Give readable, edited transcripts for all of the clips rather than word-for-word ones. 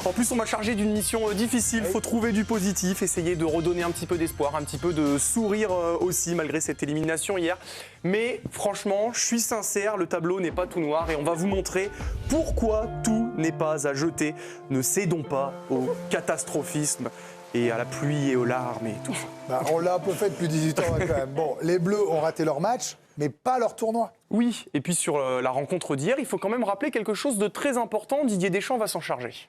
En plus, on m'a chargé d'une mission difficile. Il faut trouver du positif, essayer de redonner un petit peu d'espoir, un petit peu de sourire aussi, malgré cette élimination hier. Mais franchement, je suis sincère, le tableau n'est pas tout noir et on va vous montrer pourquoi tout n'est pas à jeter. Ne cédons pas au catastrophisme et à la pluie et aux larmes et tout ça. Bah, on l'a un peu fait depuis 18 ans quand même. Bon, les Bleus ont raté leur match, mais pas leur tournoi. Oui, et puis sur la rencontre d'hier, il faut quand même rappeler quelque chose de très important. Didier Deschamps va s'en charger.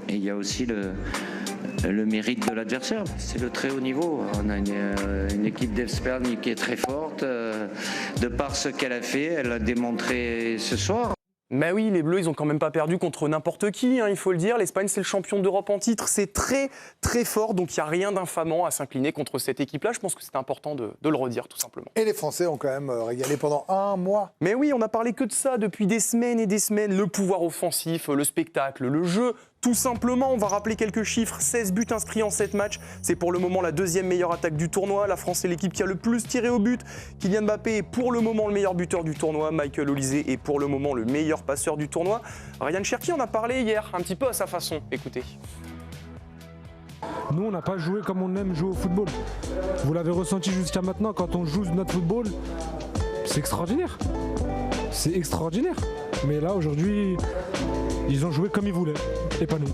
Et il y a aussi le mérite de l'adversaire. C'est le très haut niveau. On a une équipe d'Espagne qui est très forte. De par ce qu'elle a fait, elle a démontré ce soir. Mais oui, les Bleus, ils ont quand même pas perdu contre n'importe qui, hein, il faut le dire. L'Espagne, c'est le champion d'Europe en titre. C'est très, très fort. Donc, il n'y a rien d'infamant à s'incliner contre cette équipe-là. Je pense que c'est important de le redire, tout simplement. Et les Français ont quand même régalé pendant un mois. Mais oui, on n'a parlé que de ça depuis des semaines et des semaines. Le pouvoir offensif, le spectacle, le jeu. Tout simplement, on va rappeler quelques chiffres. 16 buts inscrits en 7 matchs. C'est pour le moment la deuxième meilleure attaque du tournoi. La France est l'équipe qui a le plus tiré au but. Kylian Mbappé est pour le moment le meilleur buteur du tournoi. Michael Olise est pour le moment le meilleur passeur du tournoi. Ryan Cherki en a parlé hier, un petit peu à sa façon. Écoutez. Nous, on n'a pas joué comme on aime jouer au football. Vous l'avez ressenti jusqu'à maintenant, quand on joue notre football, c'est extraordinaire. C'est extraordinaire. Mais là, aujourd'hui, ils ont joué comme ils voulaient, et pas nous.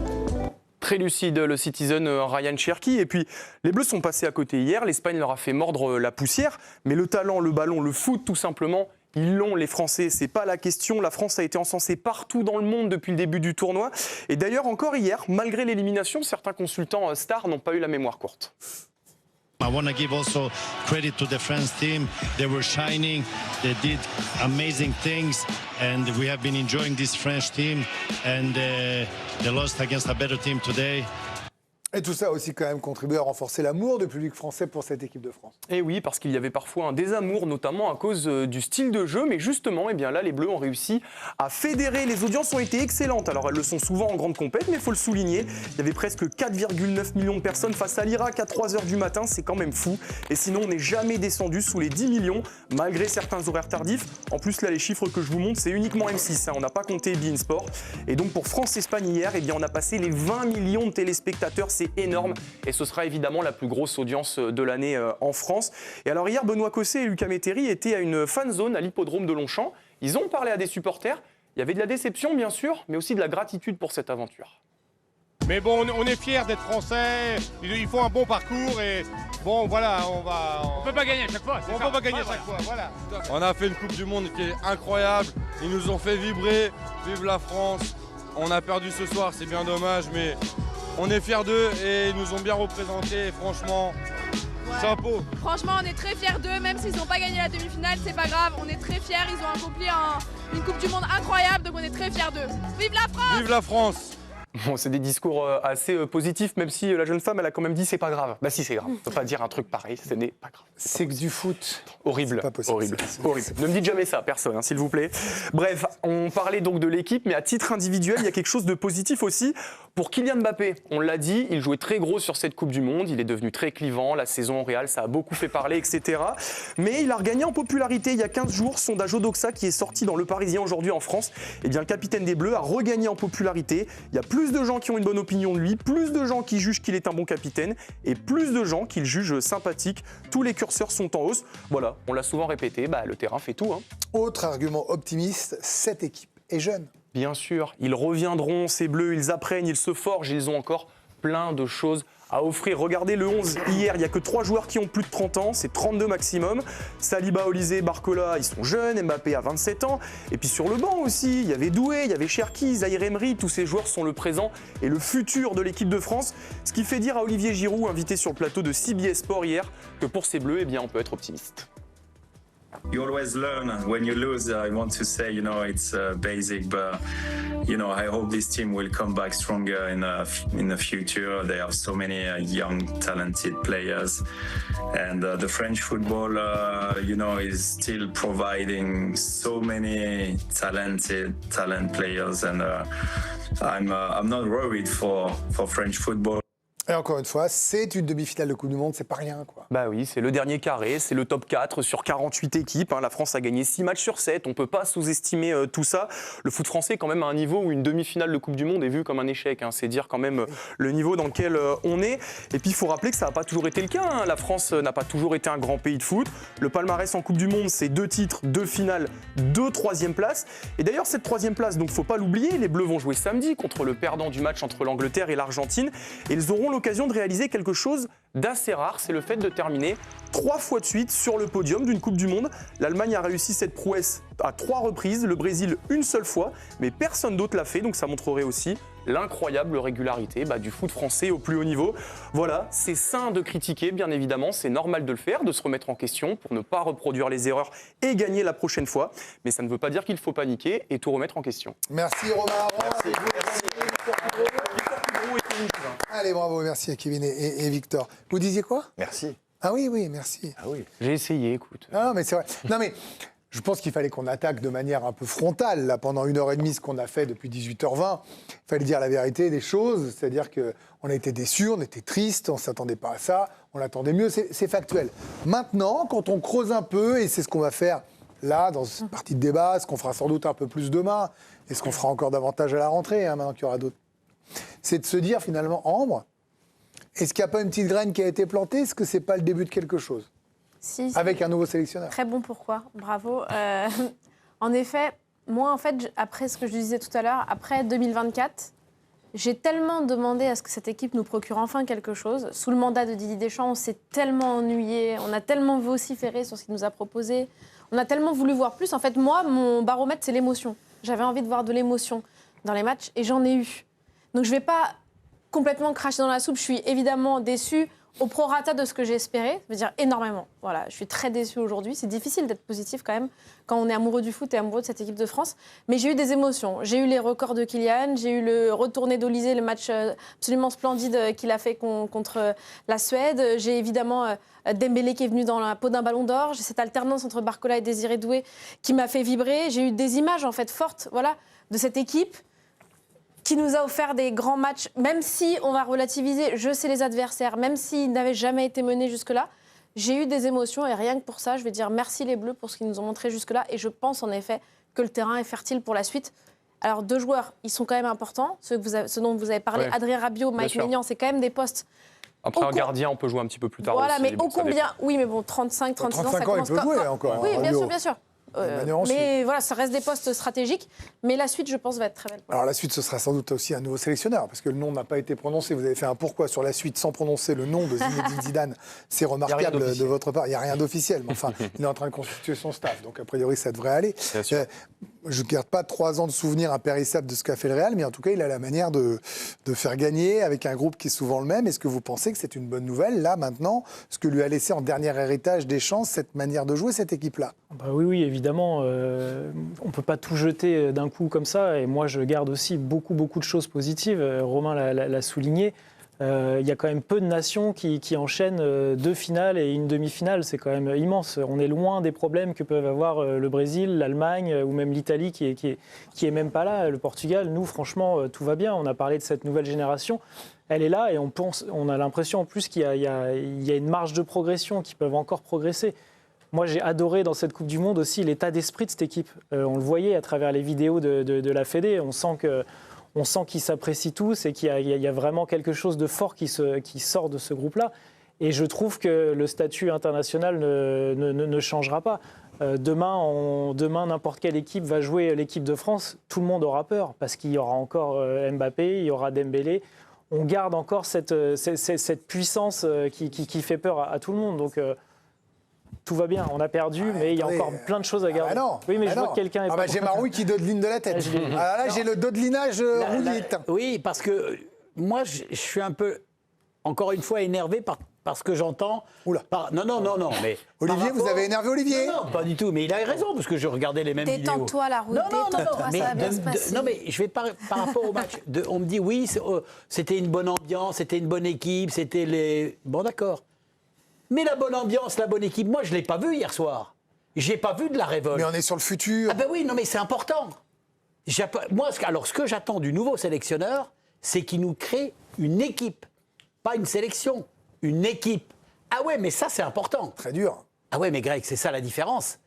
Très lucide, le Citizen Ryan Cherki. Et puis, les Bleus sont passés à côté hier. L'Espagne leur a fait mordre la poussière. Mais le talent, le ballon, le foot, tout simplement, ils l'ont, les Français. C'est pas la question. La France a été encensée partout dans le monde depuis le début du tournoi. Et d'ailleurs, encore hier, malgré l'élimination, certains consultants stars n'ont pas eu la mémoire courte. I want to give also credit to the France team. They were shining. They did amazing things, and we have been enjoying this French team. And they lost against a better team today. Et tout ça a aussi quand même contribué à renforcer l'amour du public français pour cette équipe de France. Et oui, parce qu'il y avait parfois un désamour, notamment à cause du style de jeu. Mais justement, eh bien là, les Bleus ont réussi à fédérer. Les audiences ont été excellentes. Alors, elles le sont souvent en grande compète, mais il faut le souligner. Il y avait presque 4,9 millions de personnes face à l'Irak à 3h du matin. C'est quand même fou. Et sinon, on n'est jamais descendu sous les 10 millions, malgré certains horaires tardifs. En plus, là, les chiffres que je vous montre, c'est uniquement M6. Hein. On n'a pas compté beIN Sport. Et donc, pour France-Espagne hier, eh bien, on a passé les 20 millions de téléspectateurs. C'est énorme et ce sera évidemment la plus grosse audience de l'année en France. Et alors hier, Benoît Cosset et Lucas Métairie étaient à une fan zone à l'hippodrome de Longchamp. Ils ont parlé à des supporters. Il y avait de la déception bien sûr, mais aussi de la gratitude pour cette aventure. Mais bon, on est fiers d'être français, ils font un bon parcours et bon voilà, on peut pas gagner à chaque fois. On peut pas gagner à chaque fois, voilà. On a fait une Coupe du Monde qui est incroyable, ils nous ont fait vibrer, vive la France. On a perdu ce soir, c'est bien dommage, mais on est fiers d'eux et ils nous ont bien représentés, franchement, chapeau. Franchement, on est très fiers d'eux, même s'ils n'ont pas gagné la demi-finale, c'est pas grave, on est très fiers, ils ont accompli une Coupe du Monde incroyable, donc on est très fiers d'eux. Vive la France! Vive la France! Bon, c'est des discours assez positifs, même si la jeune femme, elle a quand même dit c'est pas grave. Bah si, c'est grave. On peut pas dire un truc pareil, ce n'est pas grave. C'est que du foot. Horrible, pas possible, horrible, c'est horrible. Ne me dites jamais ça, personne, hein, s'il vous plaît. Bref, on parlait donc de l'équipe, mais à titre individuel, il y a quelque chose de positif aussi pour Kylian Mbappé. On l'a dit, il jouait très gros sur cette Coupe du Monde, il est devenu très clivant, la saison au Real, ça a beaucoup fait parler, etc. Mais il a regagné en popularité il y a 15 jours. Sondage Odoxa qui est sorti dans Le Parisien aujourd'hui en France. Eh bien, le capitaine des Bleus a regagné en popularité. Il y a plus de gens qui ont une bonne opinion de lui, plus de gens qui jugent qu'il est un bon capitaine et plus de gens qui le jugent sympathique. Tous les curseurs sont en hausse. Voilà, on l'a souvent répété, le terrain fait tout. Hein. Autre argument optimiste, cette équipe est jeune. Bien sûr, ils reviendront, ces Bleus, ils apprennent, ils se forgent, ils ont encore plein de choses à offrir. Regardez le 11, hier, il n'y a que 3 joueurs qui ont plus de 30 ans, c'est 32 maximum. Saliba, Olise, Barcola, ils sont jeunes, Mbappé a 27 ans. Et puis sur le banc aussi, il y avait Doué, il y avait Cherki, Zahir Emery, tous ces joueurs sont le présent et le futur de l'équipe de France. Ce qui fait dire à Olivier Giroud, invité sur le plateau de CBS Sport hier, que pour ces Bleus, eh bien, on peut être optimiste. You always learn. When you lose, I want to say, it's basic, but, I hope this team will come back stronger in the future. They have so many young, talented players. And the French football, is still providing so many talent players. And I'm not worried for French football. Et encore une fois, c'est une demi-finale de Coupe du Monde, c'est pas rien, quoi. Bah oui, c'est le dernier carré, c'est le top 4 sur 48 équipes. La France a gagné 6 matchs sur 7, on ne peut pas sous-estimer tout ça. Le foot français est quand même à un niveau où une demi-finale de Coupe du Monde est vue comme un échec. C'est dire quand même le niveau dans lequel on est. Et puis il faut rappeler que ça n'a pas toujours été le cas. La France n'a pas toujours été un grand pays de foot. Le palmarès en Coupe du Monde, c'est 2 titres, 2 finales, 2 troisième places. Et d'ailleurs, cette troisième place, donc faut pas l'oublier, les Bleus vont jouer samedi contre le perdant du match entre l'Angleterre et l'Argentine. Et ils auront l'occasion de réaliser quelque chose d'assez rare, c'est le fait de terminer 3 fois de suite sur le podium d'une Coupe du Monde. L'Allemagne a réussi cette prouesse à 3 reprises, le Brésil une seule fois, mais personne d'autre l'a fait, donc ça montrerait aussi l'incroyable régularité du foot français au plus haut niveau. Voilà, c'est sain de critiquer, bien évidemment, c'est normal de le faire, de se remettre en question pour ne pas reproduire les erreurs et gagner la prochaine fois, mais ça ne veut pas dire qu'il faut paniquer et tout remettre en question. Merci Romain Arran. Allez, bravo, merci à Kevin et Victor. Vous disiez quoi? Merci. Ah oui, merci. Ah oui. J'ai essayé, écoute. Ah, mais c'est vrai. Non, mais je pense qu'il fallait qu'on attaque de manière un peu frontale, là, pendant 1h30, ce qu'on a fait depuis 18h20. Il fallait dire la vérité des choses, c'est-à-dire qu'on a été déçus, on était tristes, on ne s'attendait pas à ça, on l'attendait mieux, c'est factuel. Maintenant, quand on creuse un peu, et c'est ce qu'on va faire là, dans cette partie de débat, ce qu'on fera sans doute un peu plus demain, et ce qu'on fera encore davantage à la rentrée, maintenant qu'il y aura d'autres, c'est de se dire finalement, Ambre, est-ce qu'il n'y a pas une petite graine qui a été plantée? Est-ce que ce n'est pas le début de quelque chose? Si, avec un nouveau sélectionneur. Très bon pourquoi, bravo. En effet, moi, en fait, après ce que je disais tout à l'heure, après 2024, j'ai tellement demandé à ce que cette équipe nous procure enfin quelque chose. Sous le mandat de Didier Deschamps, on s'est tellement ennuyé, on a tellement vociféré sur ce qu'il nous a proposé, on a tellement voulu voir plus. En fait, moi, mon baromètre, c'est l'émotion. J'avais envie de voir de l'émotion dans les matchs et j'en ai eu. Donc, je ne vais pas complètement cracher dans la soupe. Je suis évidemment déçue au prorata de ce que j'ai espéré. Ça veut dire énormément. Voilà, je suis très déçue aujourd'hui. C'est difficile d'être positif quand même quand on est amoureux du foot et amoureux de cette équipe de France. Mais j'ai eu des émotions. J'ai eu les records de Kylian. J'ai eu le retourné d'Olysée, le match absolument splendide qu'il a fait contre la Suède. J'ai évidemment Dembélé qui est venu dans la peau d'un ballon d'or. J'ai cette alternance entre Barcola et Désiré Doué qui m'a fait vibrer. J'ai eu des images en fait fortes, voilà, de cette équipe qui nous a offert des grands matchs, même si on va relativiser, je sais les adversaires, même s'ils n'avaient jamais été menés jusque-là, j'ai eu des émotions et rien que pour ça, je vais dire merci les Bleus pour ce qu'ils nous ont montré jusque-là et je pense en effet que le terrain est fertile pour la suite. Alors 2 joueurs, ils sont quand même importants, ceux dont vous avez parlé, ouais. Adrien Rabiot, Mike Maignan, c'est quand même des postes. Après, un gardien, on peut jouer un petit peu plus tard. Voilà, aussi, mais ô combien. Oui, mais bon, 35, 36 ans, ça commence il peut jouer encore. Oui, bien sûr. Mais voilà, ça reste des postes stratégiques. Mais la suite, je pense, va être très belle. Alors la suite, ce sera sans doute aussi un nouveau sélectionneur, parce que le nom n'a pas été prononcé. Vous avez fait un pourquoi sur la suite sans prononcer le nom de Zinedine Zidane. C'est remarquable de votre part. Il n'y a rien d'officiel, mais enfin, il est en train de constituer son staff. Donc a priori, ça devrait aller. Je ne garde pas 3 ans de souvenirs impérissables de ce qu'a fait le Real, mais en tout cas, il a la manière de faire gagner avec un groupe qui est souvent le même. Est-ce que vous pensez que c'est une bonne nouvelle, là, maintenant, ce que lui a laissé en dernier héritage Deschamps, cette manière de jouer, cette équipe-là? Oui, évidemment. On ne peut pas tout jeter d'un coup comme ça. Et moi, je garde aussi beaucoup de choses positives. Romain l'a souligné. Il y a quand même peu de nations qui enchaînent 2 finales et une demi-finale. C'est quand même immense. On est loin des problèmes que peuvent avoir le Brésil, l'Allemagne ou même l'Italie qui est même pas là. Le Portugal, nous, franchement, tout va bien. On a parlé de cette nouvelle génération. Elle est là et on a l'impression en plus qu'il y a une marge de progression, qu'ils peuvent encore progresser. Moi, j'ai adoré dans cette Coupe du Monde aussi l'état d'esprit de cette équipe. On le voyait à travers les vidéos de la Fédé. On sent qu'ils s'apprécient tous et qu'il y a vraiment quelque chose de fort qui sort de ce groupe-là. Et je trouve que le statut international ne changera pas. Demain, n'importe quelle équipe va jouer l'équipe de France. Tout le monde aura peur parce qu'il y aura encore Mbappé, il y aura Dembélé. On garde encore cette puissance qui fait peur à tout le monde. Donc, tout va bien, on a perdu, mais il y a encore plein de choses à garder. Oui, mais je vois que quelqu'un est j'ai Maroui qui dodeline de la tête. Là, j'ai le dodelinage rouillite. Oui, parce que moi, je suis un peu, encore une fois, énervé parce que j'entends... Non, mais... Olivier, vous avez énervé Olivier? Non, pas du tout, mais il a raison, parce que je regardais les mêmes vidéos. Détends-toi, la route, détends-toi, ça va bien se passer. Non, mais je vais par rapport au match, on me dit, oui, c'était une bonne ambiance, c'était une bonne équipe, c'était les... Bon, d'accord. Mais la bonne ambiance, la bonne équipe, moi, je ne l'ai pas vu hier soir. Je n'ai pas vu de la révolte. Mais on est sur le futur. Ah ben oui, non, mais c'est important. Moi, alors, ce que j'attends du nouveau sélectionneur, c'est qu'il nous crée une équipe. pas une sélection, une équipe. Ah ouais, mais ça, c'est important. Très dur. Ah ouais, mais Greg, c'est ça la différence.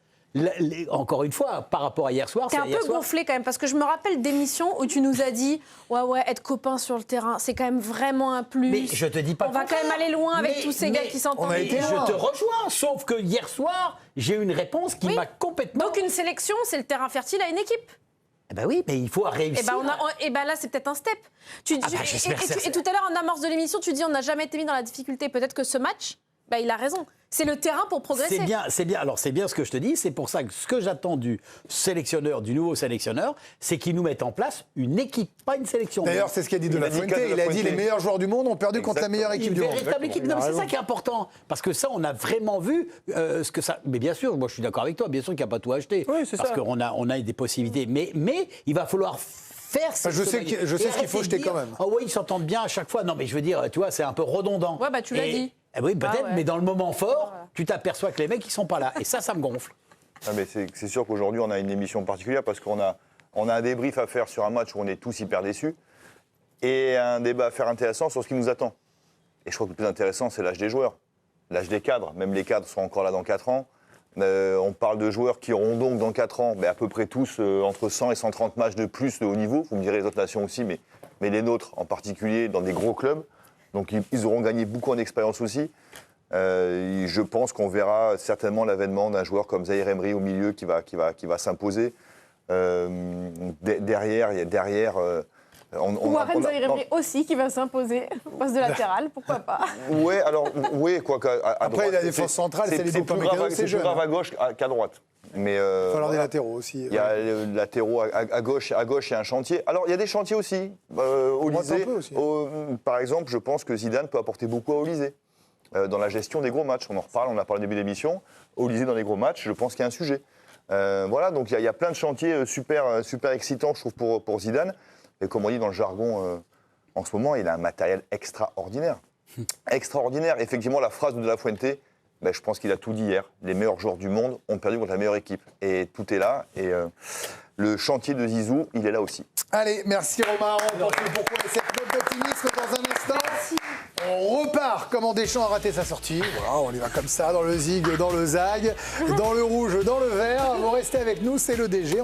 Encore une fois, par rapport à hier soir, T'es un peu gonflé quand même, parce que je me rappelle d'émissions où tu nous as dit ouais, être copain sur le terrain, c'est quand même vraiment un plus. Mais je te dis pas. On va quand même aller loin avec tous ces gars qui s'entendent. Je te rejoins, sauf que hier soir, j'ai eu une réponse qui m'a complètement. Donc une sélection, c'est le terrain fertile à une équipe. Eh ben oui, mais il faut réussir. Et ben là, c'est peut-être un step. Et tout à l'heure, en amorce de l'émission, tu dis on n'a jamais été mis dans la difficulté. Peut-être que ce match, il a raison. C'est le terrain pour progresser. C'est bien. Alors c'est bien ce que je te dis. C'est pour ça que ce que j'attends du sélectionneur, du nouveau sélectionneur, c'est qu'il nous mette en place une équipe, pas une sélection. D'ailleurs, c'est ce qu'a dit De La Fuente. Il a dit les meilleurs joueurs du monde ont perdu contre la meilleure équipe du monde. Véritable équipe. Non, c'est ça qui est important, parce que ça, on a vraiment vu ce que ça. Mais bien sûr, moi, je suis d'accord avec toi. Bien sûr qu'il n'y a pas tout à acheter, parce qu'on a des possibilités. Mais il va falloir faire. Je sais ce qu'il faut jeter quand même. Ah oui, ils s'entendent bien à chaque fois. Non, mais je veux dire, tu vois, c'est un peu redondant. Ouais, tu l'as dit. Oui, peut-être, mais dans le moment fort, tu t'aperçois que les mecs, ils sont pas là. Et ça me gonfle. Ah, mais c'est sûr qu'aujourd'hui, on a une émission particulière parce qu'on a un débrief à faire sur un match où on est tous hyper déçus et un débat à faire intéressant sur ce qui nous attend. Et je crois que le plus intéressant, c'est l'âge des joueurs, l'âge des cadres. Même les cadres sont encore là dans 4 ans. On parle de joueurs qui auront donc dans 4 ans à peu près tous entre 100 et 130 matchs de plus de haut niveau. Vous me direz les autres nations aussi, mais les nôtres en particulier dans des gros clubs. Donc ils auront gagné beaucoup en expérience aussi. Je pense qu'on verra certainement l'avènement d'un joueur comme Zahir Emery au milieu qui va s'imposer. Derrière, ou Warren Zahir Emery aussi qui va s'imposer au poste de latéral, pourquoi pas. Quoi qu'à après, la défense centrale, c'est les plus grave à gauche qu'à droite. Mais il va falloir des latéraux aussi. Il y a latéraux à gauche, il y a un chantier. Alors, il y a des chantiers aussi. Olysée, par exemple, je pense que Zidane peut apporter beaucoup à Olysée dans la gestion des gros matchs. On en reparle, on en a parlé au début de l'émission. Olysée dans les gros matchs, je pense qu'il y a un sujet. Voilà, donc il y a plein de chantiers super excitants, je trouve, pour Zidane. Et comme on dit dans le jargon, en ce moment, il a un matériel extraordinaire. Extraordinaire. Effectivement, la phrase de La Fuente, je pense qu'il a tout dit hier. Les meilleurs joueurs du monde ont perdu contre la meilleure équipe. Et tout est là. Et le chantier de Zizou, il est là aussi. Allez, merci Romain. On continue pour cette note d'optimisme dans un instant. Merci. On repart. Comment Deschamps a raté sa sortie. Voilà, on y va comme ça, dans le zig, dans le zag, dans le rouge, dans le vert. Vous restez avec nous, c'est le DG.